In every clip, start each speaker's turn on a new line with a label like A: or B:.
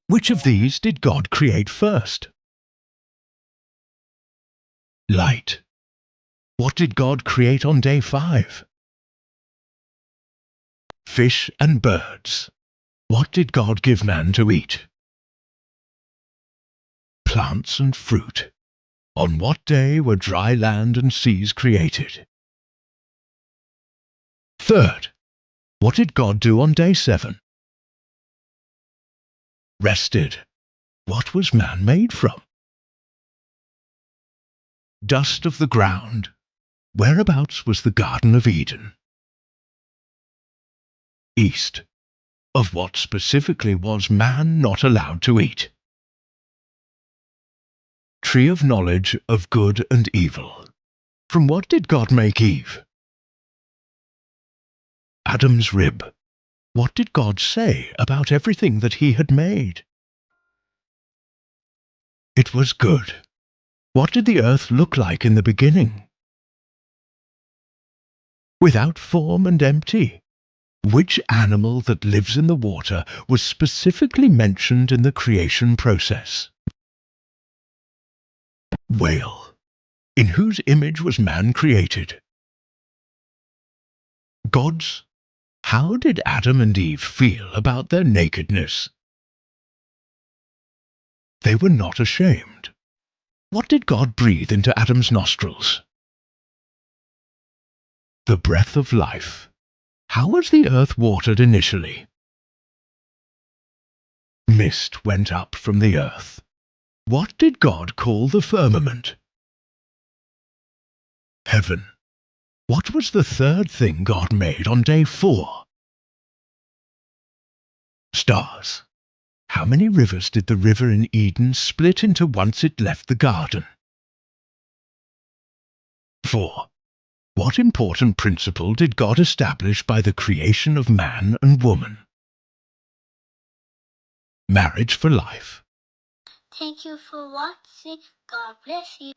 A: Which of these did God create first? Light. What did God create on day 5? Fish and birds. What did God give man to eat? Plants and fruit. On what day were dry land and seas created? Third, what did God do on day 7? Rested. What was man made from? Dust of the ground. Whereabouts was the Garden of Eden? East. Of what specifically was man not allowed to eat? Tree of knowledge of good and evil. From what did God make Eve? Adam's rib. What did God say about everything that he had made? It was good. What did the earth look like in the beginning? Without form and empty. Which animal that lives in the water was specifically mentioned in the creation process? Whale. In whose image was man created? God's. How did Adam and Eve feel about their nakedness? They were not ashamed. What did God breathe into Adam's nostrils? The breath of life. How was the earth watered initially? Mist went up from the earth. What did God call the firmament? Heaven. What was the third thing God made on day 4? Stars. How many rivers did the river in Eden split into once it left the garden? 4. What important principle did God establish by the creation of man and woman? Marriage for life.
B: Thank you for watching. God bless you.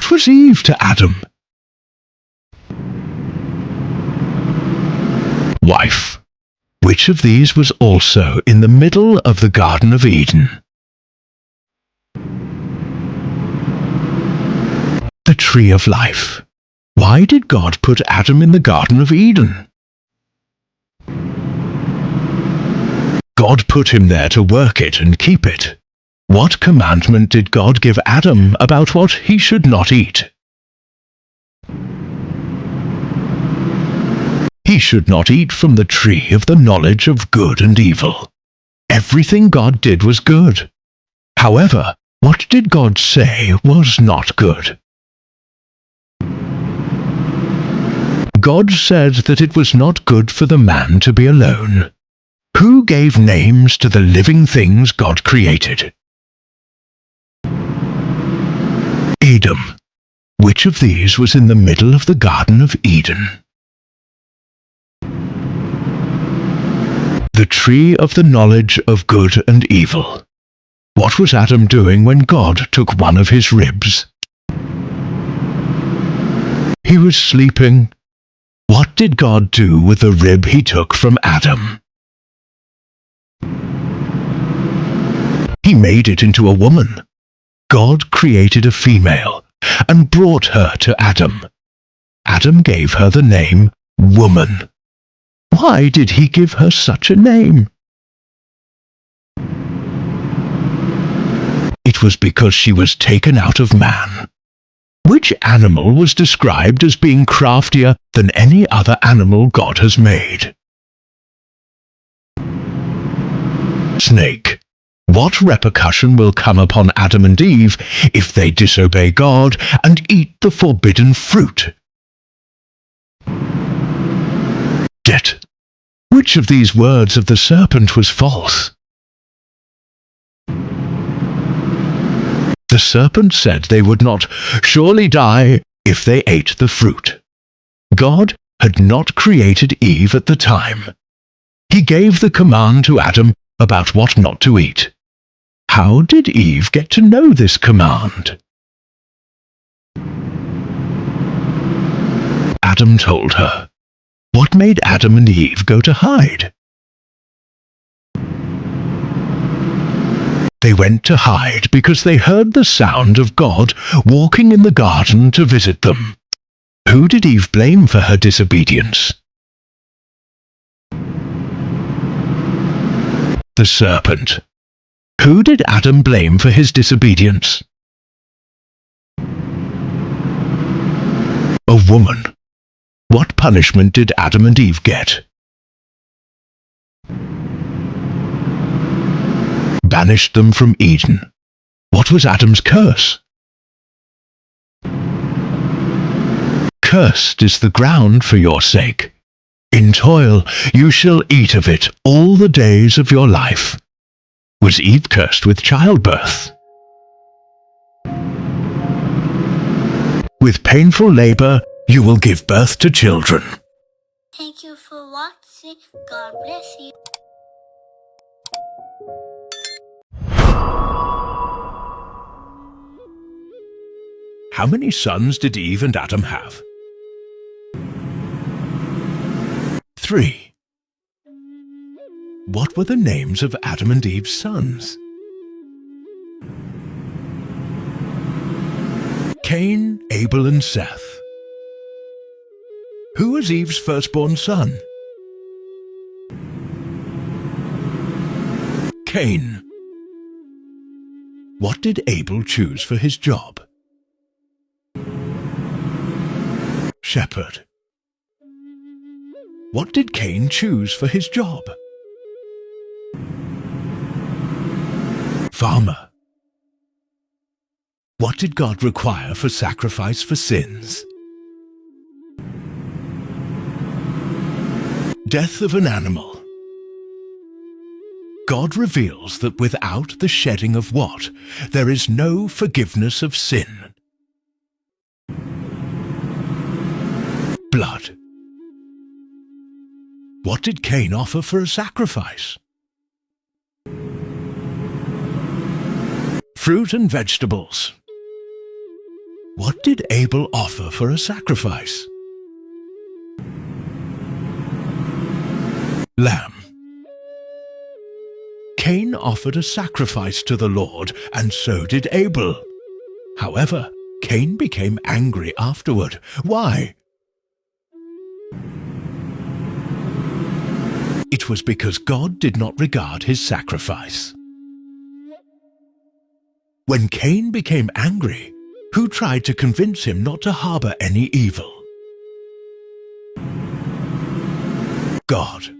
A: What was Eve to Adam? Wife. Which of these was also in the middle of the Garden of Eden? The tree of life. Why did God put Adam in the Garden of Eden? God put him there to work it and keep it. What commandment did God give Adam about what he should not eat? He should not eat from the tree of the knowledge of good and evil. Everything God did was good. However, what did God say was not good? God said that it was not good for the man to be alone. Who gave names to the living things God created? Adam. Which of these was in the middle of the Garden of Eden? The tree of the knowledge of good and evil. What was Adam doing when God took one of his ribs? He was sleeping. What did God do with the rib he took from Adam? He made it into a woman. God created a female and brought her to Adam. Adam gave her the name woman. Why did he give her such a name? It was because she was taken out of man. Which animal was described as being craftier than any other animal God has made? Snake. What repercussion will come upon Adam and Eve if they disobey God and eat the forbidden fruit? Death. Which of these words of the serpent was false? The serpent said they would not surely die if they ate the fruit. God had not created Eve at the time. He gave the command to Adam about what not to eat. How did Eve get to know this command? Adam Adam told her. What made Adam and Eve go to hide? They went to hide because they heard the sound of God walking in the garden to visit them. Who did Eve blame for her disobedience? The serpent. Who did Adam blame for his disobedience? A woman. What punishment did Adam and Eve get? Banished them from Eden. What was Adam's curse? Cursed is the ground for your sake. In toil you shall eat of it all the days of your life. Was Eve cursed with childbirth? With painful labor you will give birth to children.
B: Thank you for watching. God bless you.
A: How many sons did Eve and Adam have? 3. What were the names of Adam and Eve's sons? Cain, Abel, and Seth. Who was Eve's firstborn son? Cain. What did Abel choose for his job? Shepherd. What did Cain choose for his job? Farmer. What did God require for sacrifice for sins? Death of an animal. God reveals that without the shedding of what? There is no forgiveness of sin. Blood. What did Cain offer for a sacrifice? Fruit and vegetables. What did Abel offer for a sacrifice? Lamb. Cain offered a sacrifice to the Lord, and so did Abel. However, Cain became angry afterward. Why? It was because God did not regard his sacrifice. When Cain became angry, who tried to convince him not to harbor any evil? God.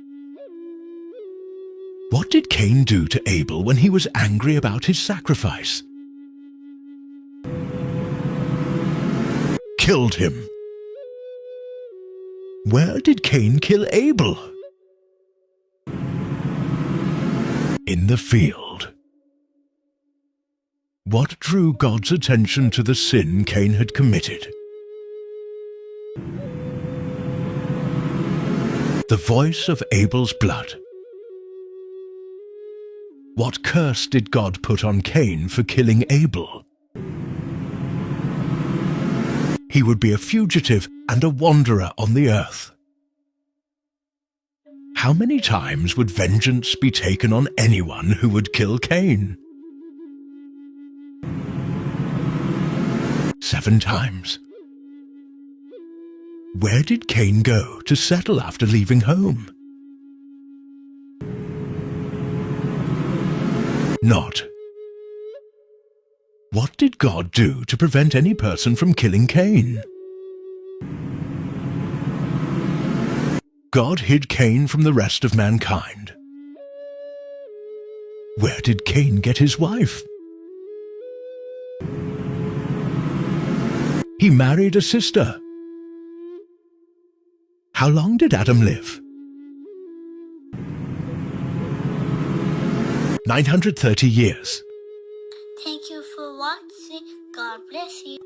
A: What did Cain do to Abel when he was angry about his sacrifice? Killed him. Where did Cain kill Abel? In the field. What drew God's attention to the sin Cain had committed? The voice of Abel's blood. What curse did God put on Cain for killing Abel? He would be a fugitive and a wanderer on the earth. How many times would vengeance be taken on anyone who would kill Cain? 7 times. Where did Cain go to settle after leaving home? Nod. What did God do to prevent any person from killing Cain? God hid Cain from the rest of mankind. Where did Cain get his wife? He married a sister. How long did Adam live? 930 years.
B: Thank you for watching. God bless you.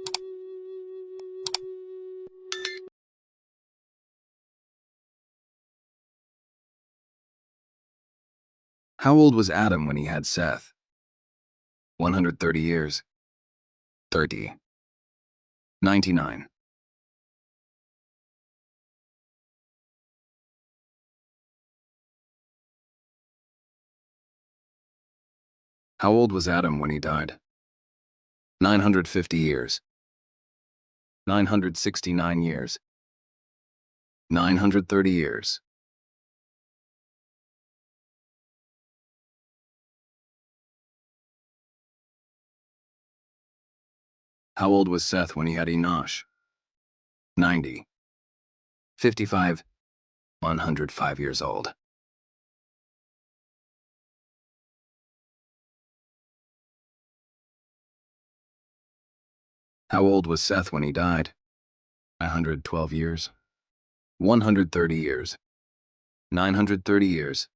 C: How old was Adam when he had Seth? 130 years. 30. 99. How old was Adam when he died? 950 years. 969 years. 930 years. How old was Seth when he had Enosh? 90. 55. 105 years old. How old was Seth when he died? 112 years. 130 years. 930 years.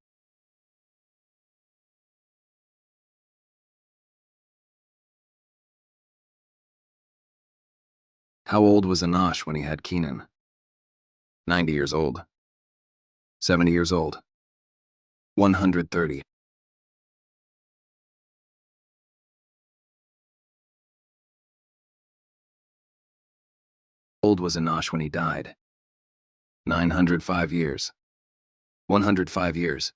C: How old was Enosh when he had Kenan? 90 years old. 70 years old. 130. How old was Enosh when he died? 905 years. 105 years.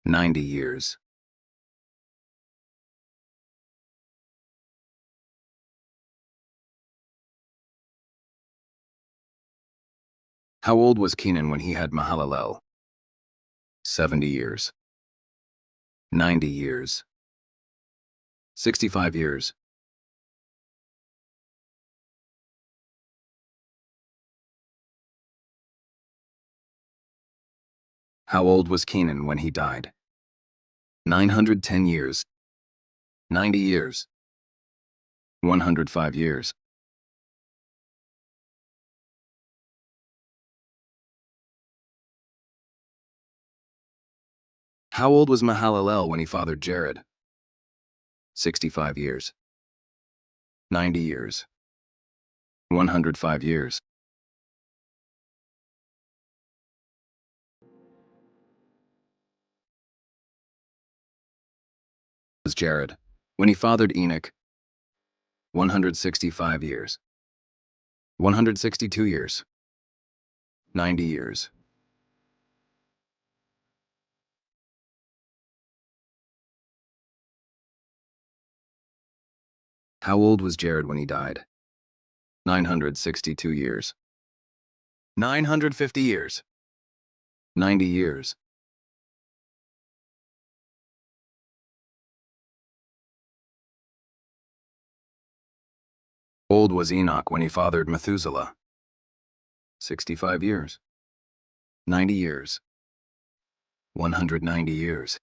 C: 90 years. How old was Kenan when he had Mahalalel? 70 years. 90 years. 65 years. How old was Kenan when he died? 910 years. 90 years. 105 years. How old was Mahalalel when he fathered Jared? 65 years. 90 years. 105 years. Was Jared when he fathered Enoch? 165 years. 162 years. 90 years. How old was Jared when he died? 962 years. 950 years. 90 years. How old was Enoch when he fathered Methuselah? 65 years. 90 years. 190 years.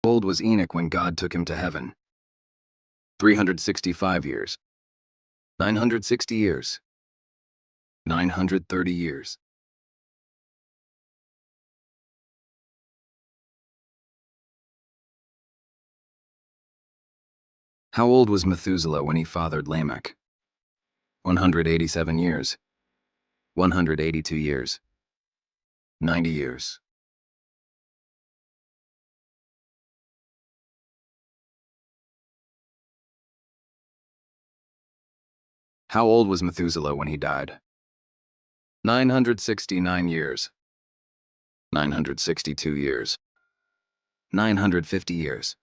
C: How old was Enoch when God took him to heaven? 365 years. 960 years. 930 years. How old was Methuselah when he fathered Lamech? 187 years. 182 years. 90 years. How old was Methuselah when he died? 969 years. 962 years. 950 years.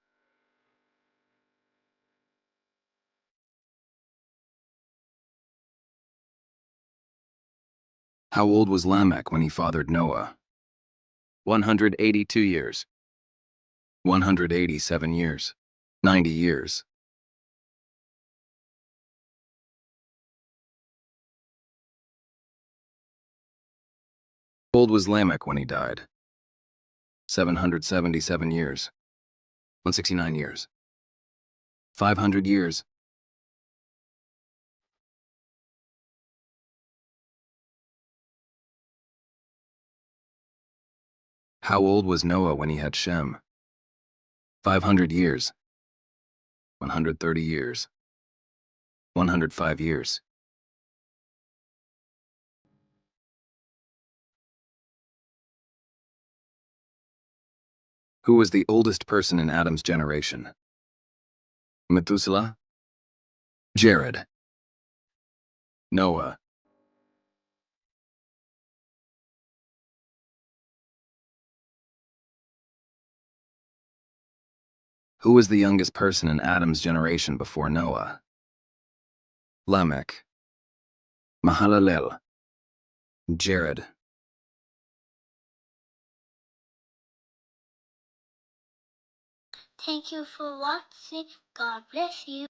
C: How old was Lamech when he fathered Noah? 182 years. 187 years. 90 years. How old was Lamech when he died? 777 years. 169 years. 500 years. How old was Noah when he had Shem? 500 years. 130 years. 105 years. Who was the oldest person in Adam's generation? Methuselah? Jared? Noah? Who was the youngest person in Adam's generation before Noah? Lamech, Mahalalel, Jared.
B: Thank you for watching. God bless you.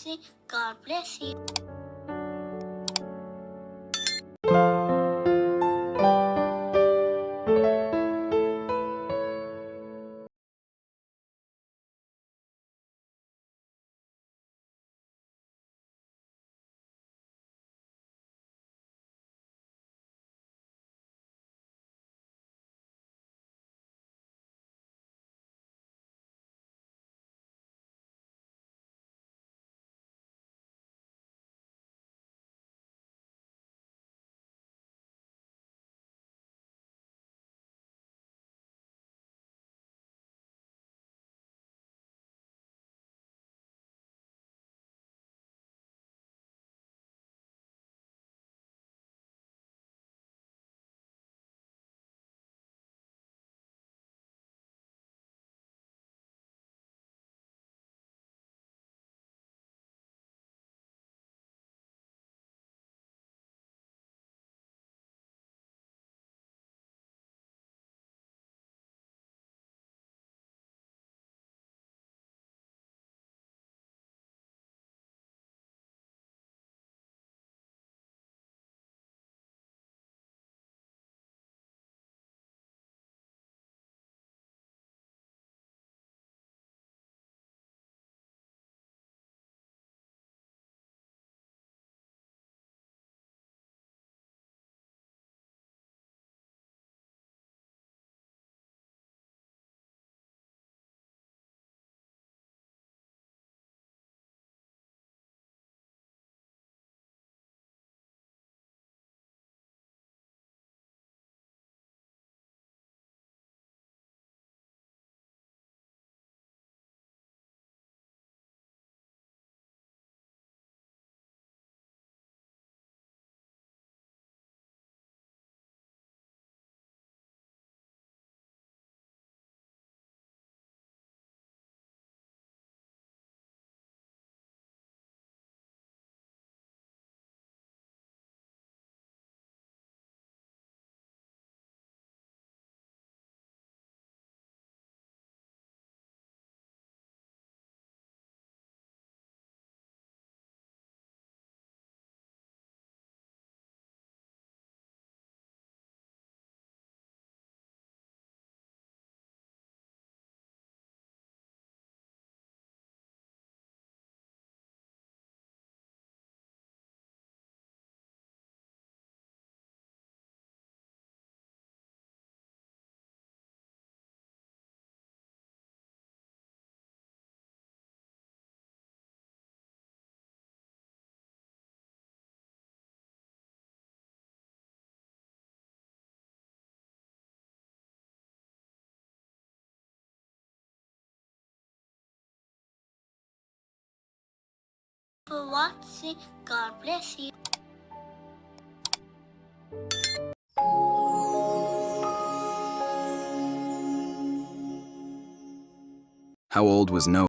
B: watching. God bless you. For watching. God bless you.
C: How old was Noah?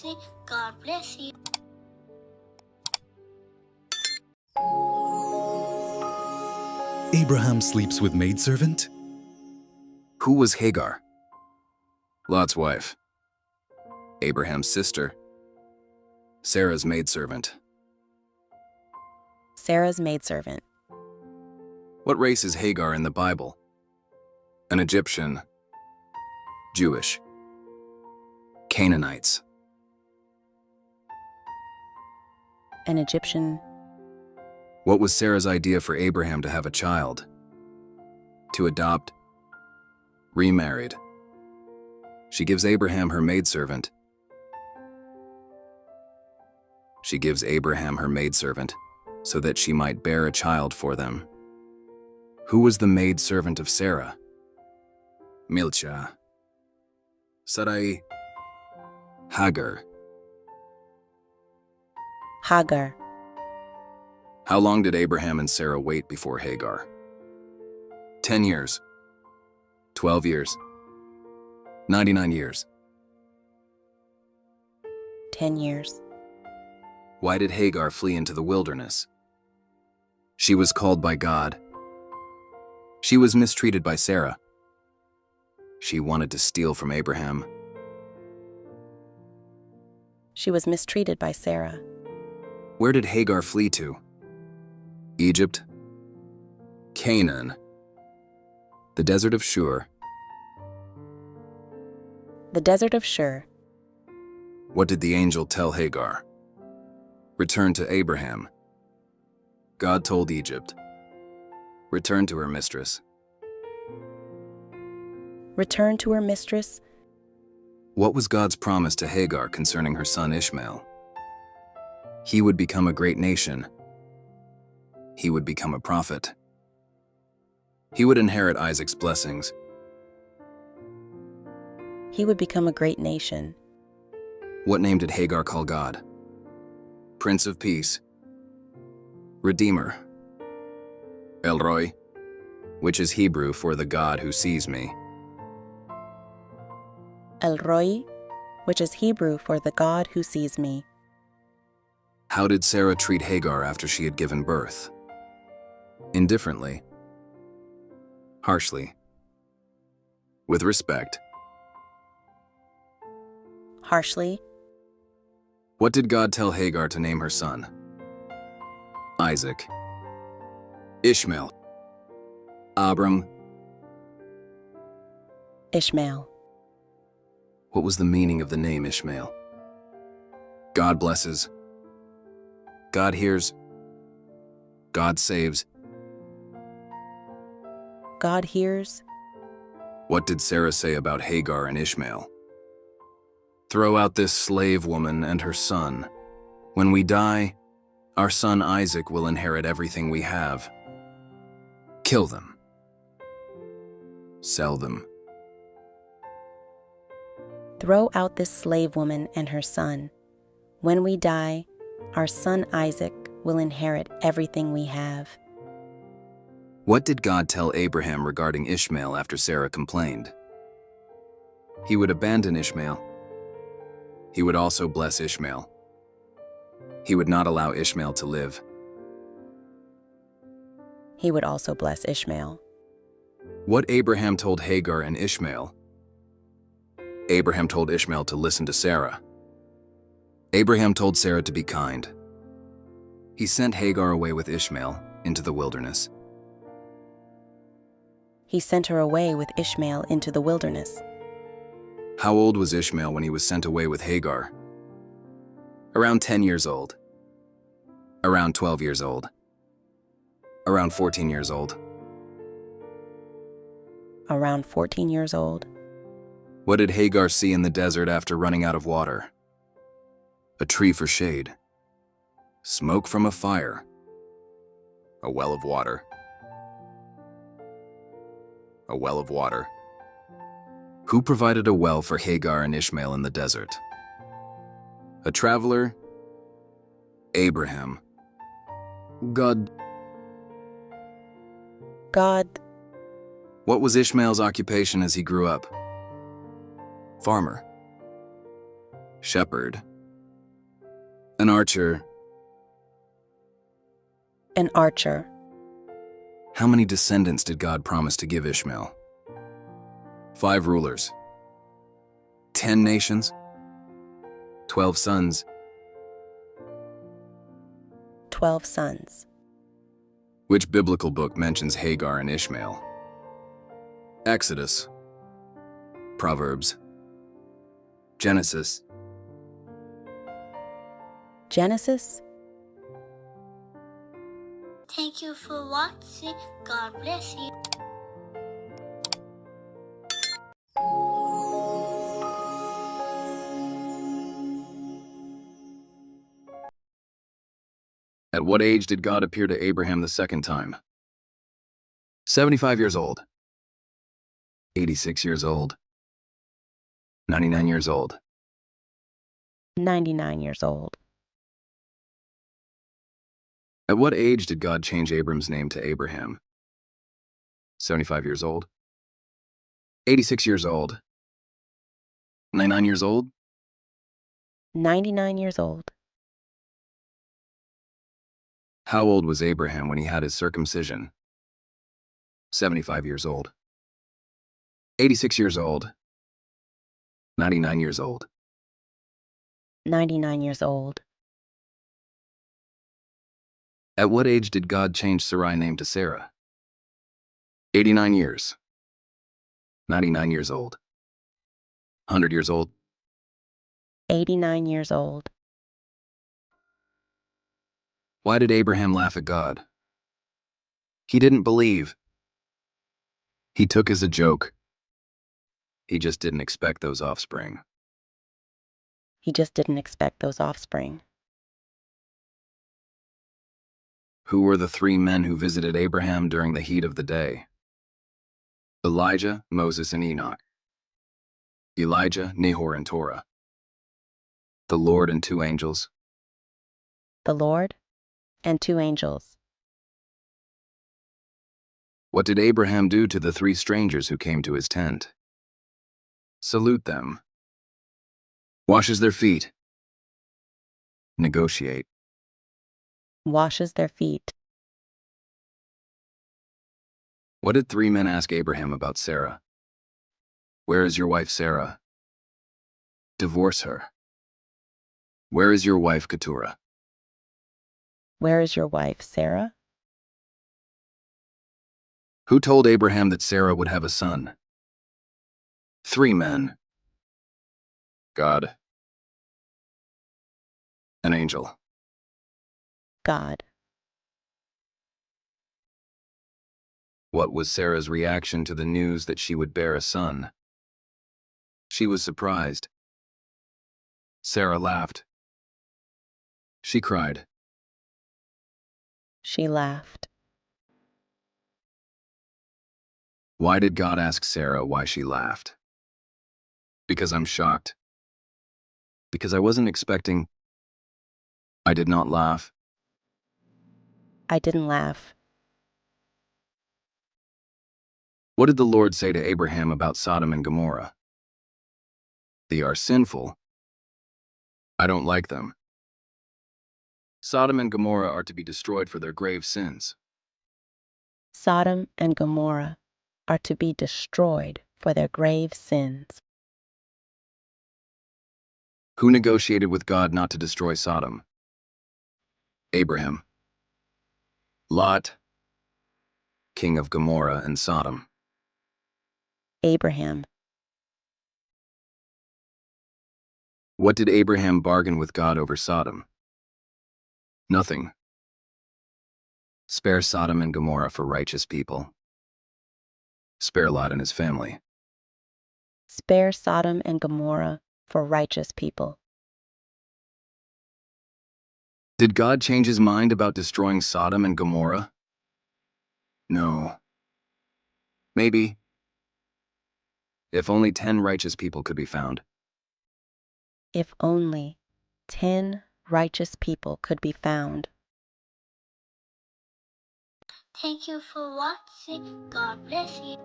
B: watching. God bless you.
D: Abraham sleeps with maidservant?
C: Who was Hagar? Lot's wife. Abraham's sister. Sarah's maidservant.
E: Sarah's maidservant.
C: What race is Hagar in the Bible? An Egyptian. Jewish. Canaanites.
E: An Egyptian.
C: What was Sarah's idea for Abraham to have a child? To adopt? Remarried. She gives Abraham her maidservant. She gives Abraham her maidservant so that she might bear a child for them. Who was the maidservant of Sarah? Milcah. Sarai. Hagar.
E: Hagar.
C: How long did Abraham and Sarah wait before Hagar? 10 years. 12 years. 99 years.
E: 10 years.
C: Why did Hagar flee into the wilderness? She was called by God. She was mistreated by Sarah. She wanted to steal from Abraham.
E: She was mistreated by Sarah.
C: Where did Hagar flee to? Egypt? Canaan? The desert of Shur?
E: The desert of Shur.
C: What did the angel tell Hagar? Return to Abraham. God told Egypt. Return to her mistress.
E: Return to her mistress.
C: What was God's promise to Hagar concerning her son Ishmael? He would become a great nation. He would become a prophet. He would inherit Isaac's blessings.
E: He would become a great nation.
C: What name did Hagar call God? Prince of Peace. Redeemer. El Roi, which is Hebrew for the God who sees me.
E: El Roi, which is Hebrew for the God who sees me.
C: How did Sarah treat Hagar after she had given birth? Indifferently. Harshly. With respect.
E: Harshly.
C: What did God tell Hagar to name her son? Isaac. Ishmael. Abram.
E: Ishmael.
C: What was the meaning of the name Ishmael? God blesses. God hears. God saves.
E: God hears.
C: What did Sarah say about Hagar and Ishmael? Throw out this slave woman and her son. When we die, our son Isaac will inherit everything we have. Kill them. Sell them.
E: Throw out this slave woman and her son. When we die, our son Isaac will inherit everything we have.
C: What did God tell Abraham regarding Ishmael after Sarah complained? He would abandon Ishmael. He would also bless Ishmael. He would not allow Ishmael to live.
E: He would also bless Ishmael.
C: What Abraham told Hagar and Ishmael? Abraham told Ishmael to listen to Sarah. Abraham told Sarah to be kind. He sent Hagar away with Ishmael into the wilderness.
E: He sent her away with Ishmael into the wilderness.
C: How old was Ishmael when he was sent away with Hagar? Around 10 years old. Around 12 years old. Around 14 years old.
E: Around 14 years old.
C: What did Hagar see in the desert after running out of water? A tree for shade. Smoke from a fire. A well of water. A well of water. Who provided a well for Hagar and Ishmael in the desert? A traveler? Abraham. God.
E: God.
C: What was Ishmael's occupation as he grew up? Farmer. Shepherd. archer.
E: An archer.
C: How many descendants did God promise to give Ishmael? 5 rulers. 10 nations. 12 sons.
E: 12 sons.
C: Which biblical book mentions Hagar and Ishmael? Exodus. Proverbs. Genesis.
E: Genesis.
B: Thank you for watching. God bless you.
C: At what age did God appear to Abraham the second time? 75 years old. 86 years old. 99 years old.
E: 99 years old.
C: At what age did God change Abram's name to Abraham? 75 years old. 86 years old. 99 years old.
E: 99 years old.
C: How old was Abraham when he had his circumcision? 75 years old. 86 years old. 99 years old.
E: 99 years old.
C: At what age did God change Sarai's name to Sarah? 89 years. 99 years old. 100 years old.
E: 89 years old.
C: Why did Abraham laugh at God? He didn't believe. He took as a joke. He just didn't expect those offspring.
E: He just didn't expect those offspring.
C: Who were the 3 men who visited Abraham during the heat of the day? Elijah, Moses, and Enoch. Elijah, Nahor, and Torah. The Lord and 2 angels.
E: The Lord and 2 angels.
C: What did Abraham do to the 3 strangers who came to his tent? Salute them. Washes their feet. Negotiate.
E: Washes their feet.
C: What did 3 men ask Abraham about Sarah? Where is your wife Sarah? Divorce her. Where is your wife Keturah?
E: Where is your wife, Sarah?
C: Who told Abraham that Sarah would have a son? 3 men. God. An angel.
E: God.
C: What was Sarah's reaction to the news that she would bear a son? She was surprised. Sarah laughed. She cried.
E: She laughed.
C: Why did God ask Sarah why she laughed? Because I'm shocked. Because I wasn't expecting. I did not laugh.
E: I didn't laugh.
C: What did the Lord say to Abraham about Sodom and Gomorrah? They are sinful. I don't like them. Sodom and Gomorrah are to be destroyed for their grave sins.
E: Sodom and Gomorrah are to be destroyed for their grave sins.
C: Who negotiated with God not to destroy Sodom? Abraham. Lot, king of Gomorrah and Sodom.
E: Abraham.
C: What did Abraham bargain with God over Sodom? Nothing. Spare Sodom and Gomorrah for righteous people. Spare Lot and his family.
E: Spare Sodom and Gomorrah for righteous people.
C: Did God change his mind about destroying Sodom and Gomorrah? No. Maybe. If only 10 righteous people could be found.
E: If only 10 righteous people could be found.
B: Thank you for watching. God bless you.